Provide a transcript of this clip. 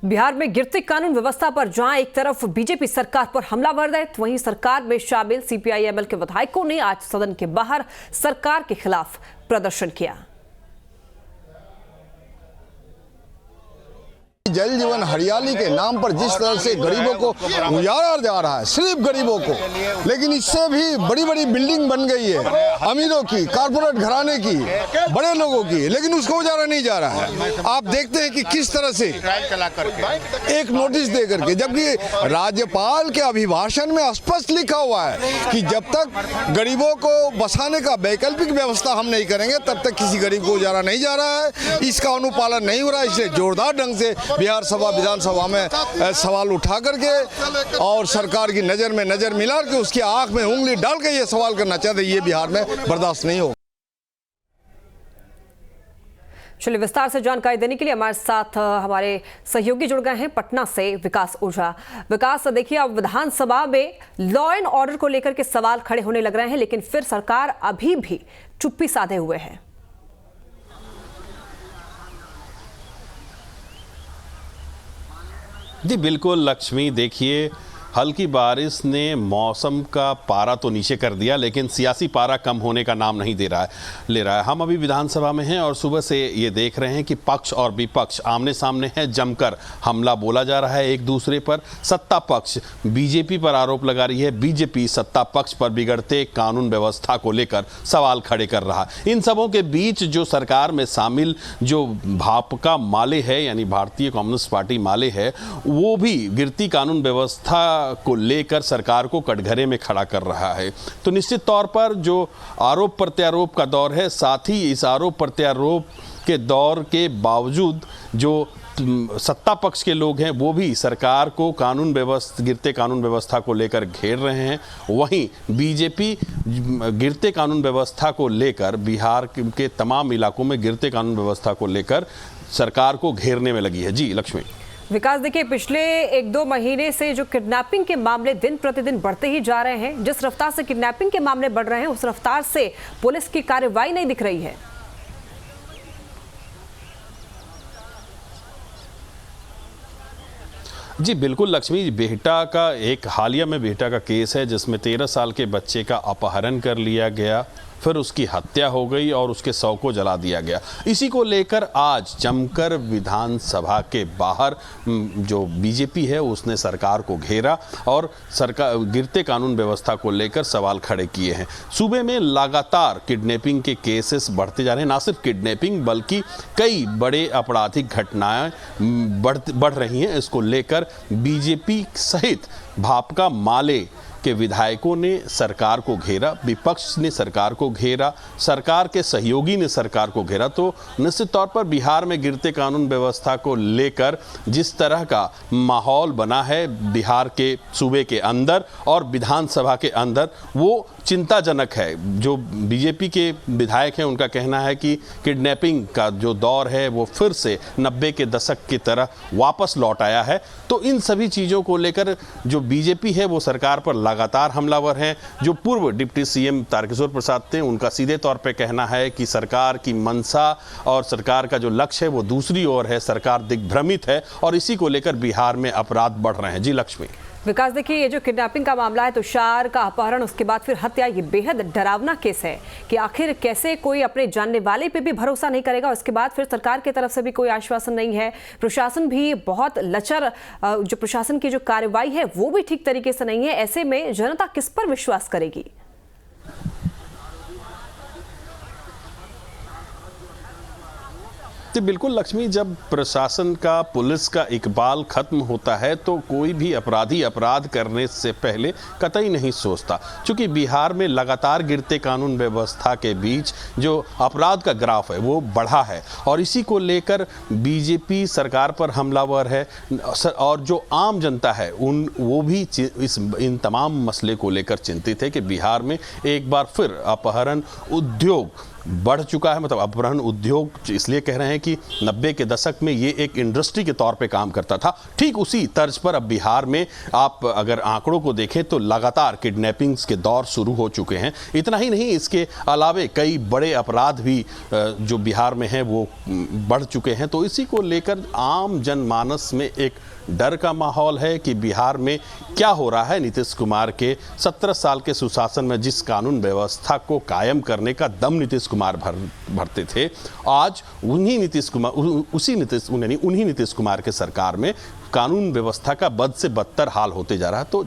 बिहार में गिरती कानून व्यवस्था पर जहां एक तरफ बीजेपी सरकार पर हमलावर है, तो वहीं सरकार में शामिल सीपीआई-एमएल के विधायकों ने आज सदन के बाहर सरकार के खिलाफ प्रदर्शन किया। जल जीवन हरियाली के नाम पर जिस तरह से गरीबों को उजाड़ा जा रहा है, सिर्फ गरीबों को, लेकिन इससे भी बड़ी बड़ी बिल्डिंग बन गई है अमीरों की, कारपोरेट घराने की, बड़े लोगों की, लेकिन उसको उजाड़ा नहीं जा रहा है। आप देखते हैं कि किस तरह से एक नोटिस दे करके, जबकि राज्यपाल के अभिभाषण में स्पष्ट लिखा हुआ है कि जब तक गरीबों को बसाने का वैकल्पिक व्यवस्था हम नहीं करेंगे तब तक किसी गरीब को उजाड़ा नहीं जा रहा है। इसका अनुपालन नहीं हो रहा है, इसलिए जोरदार ढंग से बिहार सभा विधानसभा में सवाल उठा करके और सरकार की नजर में नजर मिला के उसकी आंख में उंगली डाल के ये सवाल करना चाहते, ये बिहार में बर्दाश्त नहीं हो। चलिए, विस्तार से जानकारी देने के लिए हमारे साथ हमारे सहयोगी जुड़ गए हैं पटना से विकास ओझा। विकास, देखिए, अब विधानसभा में लॉ एंड ऑर्डर को लेकर के सवाल खड़े होने लग रहे हैं, लेकिन फिर सरकार अभी भी चुप्पी साधे हुए है। जी बिल्कुल लक्ष्मी, देखिए हल्की बारिश ने मौसम का पारा तो नीचे कर दिया, लेकिन सियासी पारा कम होने का नाम नहीं ले रहा है। हम अभी विधानसभा में हैं और सुबह से ये देख रहे हैं कि पक्ष और विपक्ष आमने सामने हैं, जमकर हमला बोला जा रहा है एक दूसरे पर। सत्ता पक्ष बीजेपी पर आरोप लगा रही है, बीजेपी सत्ता पक्ष पर बिगड़ते कानून व्यवस्था को लेकर सवाल खड़े कर रहा है। इन सबों के बीच जो सरकार में शामिल जो भाजपा माले है, यानी भारतीय कम्युनिस्ट पार्टी माले है, वो भी गिरती कानून व्यवस्था को लेकर सरकार को कटघरे में खड़ा कर रहा है। तो निश्चित तौर पर जो आरोप प्रत्यारोप का दौर है, साथ ही इस आरोप प्रत्यारोप के दौर के बावजूद जो सत्ता पक्ष के लोग हैं वो भी सरकार को गिरते कानून व्यवस्था को लेकर घेर रहे हैं। वहीं बीजेपी गिरते कानून व्यवस्था को लेकर बिहार के तमाम इलाकों में गिरते कानून व्यवस्था को लेकर सरकार को घेरने में लगी है। जी लक्ष्मी। विकास, देखिए, पिछले 1-2 महीने से जो किडनैपिंग के मामले दिन प्रतिदिन बढ़ते ही जा रहे हैं। जिस रफ्तार से किडनैपिंग के मामले बढ़ रहे हैं, उस रफ्तार से पुलिस की कार्रवाई नहीं दिख रही है। जी बिल्कुल लक्ष्मी, बेहटा का एक हालिया में बेहटा का केस है जिसमें 13 साल के बच्चे का अपहरण कर लिया गया, फिर उसकी हत्या हो गई और उसके शव को जला दिया गया। इसी को लेकर आज जमकर विधानसभा के बाहर जो बीजेपी है उसने सरकार को घेरा और सरकार गिरते कानून व्यवस्था को लेकर सवाल खड़े किए हैं। सूबे में लगातार किडनैपिंग के केसेस बढ़ते जा रहे हैं। ना सिर्फ किडनैपिंग बल्कि कई बड़े आपराधिक घटनाएं बढ़ रही हैं। इसको लेकर बीजेपी सहित भाजपा माले के विधायकों ने सरकार को घेरा, विपक्ष ने सरकार को घेरा, सरकार के सहयोगी ने सरकार को घेरा। तो निश्चित तौर पर बिहार में गिरते कानून व्यवस्था को लेकर जिस तरह का माहौल बना है बिहार के सूबे के अंदर और विधानसभा के अंदर, वो चिंताजनक है। जो बीजेपी के विधायक हैं उनका कहना है कि किडनैपिंग का जो दौर है वो फिर से 90 के दशक की तरह वापस लौट आया है। तो इन सभी चीज़ों को लेकर जो बीजेपी है वो सरकार पर लगातार हमलावर हैं। जो पूर्व डिप्टी सीएम तारकिशोर प्रसाद थे, उनका सीधे तौर पे कहना है कि सरकार की मंशा और सरकार का जो लक्ष्य है वो दूसरी ओर है, सरकार दिग्भ्रमित है और इसी को लेकर बिहार में अपराध बढ़ रहे हैं। जी लक्ष्मी। विकास, देखिए, ये जो किडनैपिंग का मामला है, तुषार का अपहरण, उसके बाद फिर हत्या, ये बेहद डरावना केस है कि आखिर कैसे कोई अपने जानने वाले पे भी भरोसा नहीं करेगा। उसके बाद फिर सरकार की तरफ से भी कोई आश्वासन नहीं है, प्रशासन भी बहुत लचर, जो प्रशासन की जो कार्रवाई है वो भी ठीक तरीके से नहीं है। ऐसे में जनता किस पर विश्वास करेगी? तो बिल्कुल लक्ष्मी, जब प्रशासन का, पुलिस का इकबाल खत्म होता है तो कोई भी अपराधी अपराध करने से पहले कतई नहीं सोचता। क्योंकि बिहार में लगातार गिरते कानून व्यवस्था के बीच जो अपराध का ग्राफ है वो बढ़ा है और इसी को लेकर बीजेपी सरकार पर हमलावर है और जो आम जनता है वो भी इन तमाम मसले को लेकर चिंतित है कि बिहार में एक बार फिर अपहरण उद्योग बढ़ चुका है। मतलब अपहरण उद्योग इसलिए कह रहे हैं कि 90 के दशक में ये एक इंडस्ट्री के तौर पे काम करता था। ठीक उसी तर्ज पर अब बिहार में आप अगर आंकड़ों को देखें तो लगातार किडनैपिंग्स के दौर शुरू हो चुके हैं। इतना ही नहीं, इसके अलावे कई बड़े अपराध भी जो बिहार में हैं वो बढ़ चुके हैं। तो इसी को लेकर आम जनमानस में एक डर का माहौल है कि बिहार में क्या हो रहा है। नीतीश कुमार के 17 साल के सुशासन में जिस कानून व्यवस्था को कायम करने का दम नीतीश कुमार भरते थे, आज उन्हीं नीतीश कुमार के सरकार में कानून व्यवस्था का बद से बदतर हाल होते जा रहा है। तो